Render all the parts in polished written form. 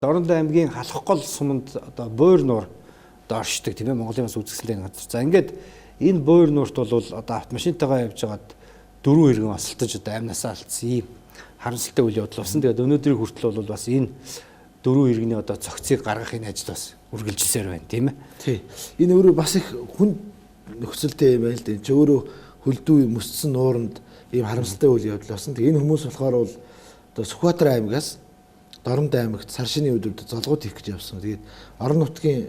Дорнод аймгийн халах гол суманд одоо буур нуур одоо оршдог тийм ээ, Монголын бас үзэсгэлэнтэй газар. За ингээд энэ буур нуурт бол одоо автомашинтайгаа явж байгаад дөрвөн иргэн осолтож одоо амнасаа алдсан юм харамсалтай үйл явдал болсон. Тэгээд өнөөдрийн хүртэл бол бас энэ дөрвөн иргэний одоо цогцыг гаргахын ажил бас үргэлжилсээр байна тийм ээ. Тий. Энэ өөрөө бас их хүн нөхцөлтэй юм байл дээ. Чи өөрөө хөлдөө мөссөн нууранд ийм харамсалтай үйл явдал болсон. Тэгээд энэ хүмүүс болохоор бол одоо Сүхбаатар аймгаас Дорнод аймагт сар шинийн өдрөд золгууд хийх гэж явсан. Тэгээд орон нутгийн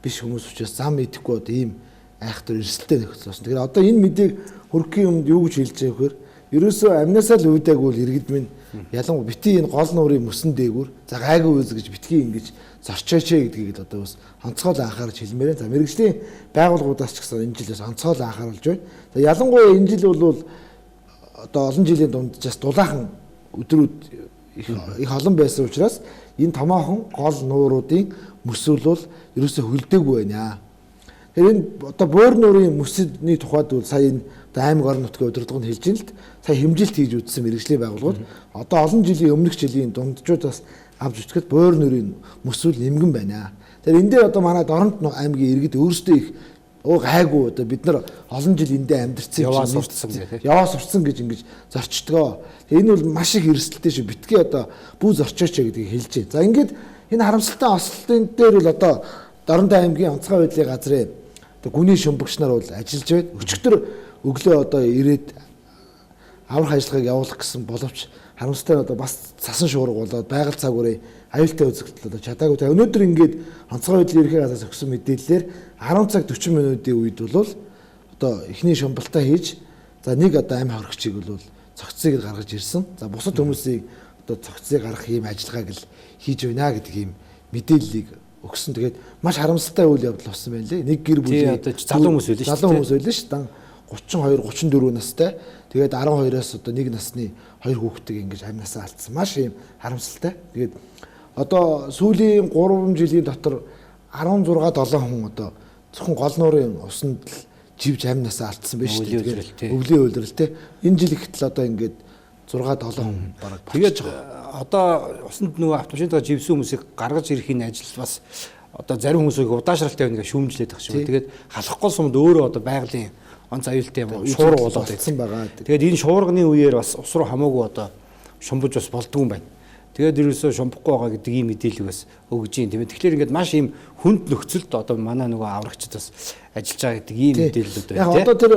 биш хүмүүс учраас зам идэхгүй одоо ийм айхтар эрсдэлтэй нөхцөл болсон. Тэгэхээр одоо энэ мэдээг хөрөхийн өмнө юу гэж хэлж байгаа вэхээр ерөөсөө амнасаа л үүдээгүй иргэд минь ялангуяа бити энэ гол нуурын мөсөн дээгүүр за гайгүй үз гэж битгий ингэж зорчооч гэдгийг л одоо бас онцгойлон анхаарч хэлмээрээ. За мэрэгжлийн байгууллагуудаас ч гэсэн энэ жилээс онцгойлон анхааруулж байна. За ялангуяа энэ жил бол одоо олон жилийн дунджаас дулаахан өдрүүд их олон байсан учраас энэ томоохон гол нууруудын мөсөл бол ерөөсөө хөлдөөгүй байна. Тэгэхээр энэ одоо буур нуурын мөсөний тухайд бол сая энэ аймаг орон нутгийн удирдлага нь хэлж байна л д. Сая хэмжилт хийж үзсэн мэрэгжлийн байгууллагууд одоо олон жилийн өмнөх жилийн дунджуудаас авч үзэхэд буур нуурын мөсөл нэмгэн байна. Тэгэхээр энэ дээр одоо манай Дорнод аймгийн иргэд өөрсдөө их гайгүй одоо бид нар олон жил эндээ амьдарсан яваа сурцсан гэж ингэж зорчдгоо. Энэ бол маш их эрсдэлтэй шүү. Битгий одоо бүү зорчооч гэдгийг хэлж байна. За ингээд энэ харамсалтай ослтын дээр бол одоо Дорнод аймгийн онцгой байдлын газрын одоо гүний шумбагч нар бол ажиллаж байна. Өчигдөр өглөө одоо ирээд аврах ажиллагааг явуулах гэсэн боловч харамсалтай одоо бас цасан шуурга болоод байгаль цагуурын аюултай үзэгдэл одоо чадаагүй. Тэгээ өнөөдөр ингээд онцгой байдлын ерхий газраас өгсөн мэдээллээр 10 цаг 40 минутын үед бол одоо эхний шумбалтаа хийж за нэг одоо амь хоригчийг бол цогцыг гаргаж ирсэн. За бусад хүмүүсийг одоо цогцыг гаргах ийм ажиллагааг л хийж байна гэдэг ийм мэдээллийг өгсөн. Тэгээд маш харамсалтай үйл явдал болсон байна лээ. Нэг гэр бүлийн одоо залуу хүмүүс байлаа шүү. Залуу хүмүүс байлаа шүү. Дан 32 34 настай. Тэгээд 12-оос одоо нэг насны хоёр хүүхэдийг ингэж амнасаа алдсан. Маш ийм харамсалтай. Тэгээд одоо сүүлийн 3 жилийн дотор 16 7 хүн одоо зөвхөн гол нуурын усанд живж амнасаа алдсан байж тээ. Өвлийн үйлрэлтэй. Энэ жил ихтэл одоо ингээд 6 7 хүн бараг. Тэгээд одоо усанд нөгөө автомашинтайгаа живсэн хүмүүсийг гаргаж ирэхин ажил бас одоо зарим хүмүүсийг удаашралтай байна гэж шүүмжлээд байгаа шүү. Тэгээд халах гол сумд өөрөө одоо байгалийн онц аюултай юм шуурга болоод ирсэн байгаа. Тэгээд энэ шуурганы үеэр бас ус руу хамаагүй одоо шумбаж бас болдгүй юм байна. Тэгээд ерөөсөө шумбахгүй байгаа гэдэг ийм мэдээлэл бас өгж юм тийм ээ. Тэгэхээр ингээд маш ийм хүнд нөхцөлд одоо манай нөгөө аврагчид бас ажиллаж байгаа гэдэг ийм мэдээлэлүүд байна тийм. Яг одоо тэр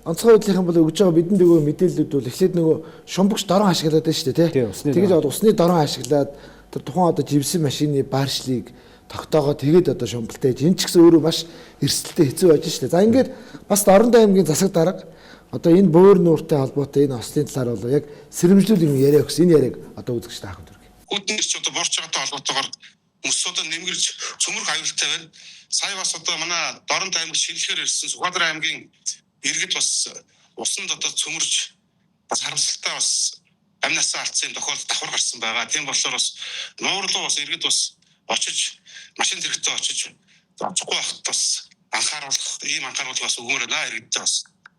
онцгой байдлынхан бол өгж байгаа бидэнд нөгөө мэдээлэлүүд бол эхлээд нөгөө шумбагч дорон ашиглаад байна шүү дээ тийм. Тэгэж усны дорон ашиглаад тэр тухайн одоо живсэн машины бааршлыг тогтоогоо тэгээд одоо шумбалтай хийж энэ ч гэсэн өөрөө маш эрсдэлтэй хэцүү байж шүү дээ. За ингээд бас Дорнод аймгийн засаг дарга одоо энэ буур нууртай холбоотой энэ ослын талаар бол яг сэрэмжлүүлэн яриа өгсөн. Энэ яриаг одоо үзэгч таах дүрг. Хүүтнэрч одоо борч байгаатай холбоотойгоор мөсөдөө нэмгэрж цөмөрх аюултай байна. Сая бас одоо манай Дорнод аймаг шинэхээр ирсэн Сүхбаатар аймгийн иргэд бас усанд одоо цөмөрж бас харамсалтай бас амнасаа алдсан тохиолдол давхар гарсан байгаа. Тийм болохоор бас нуурлуу бас иргэд бас очиж машин зэрэгтэй очиж очихгүй байхад бас анхааруулах ийм анхааруулга бас өгмөр байна иргэдтэй бас.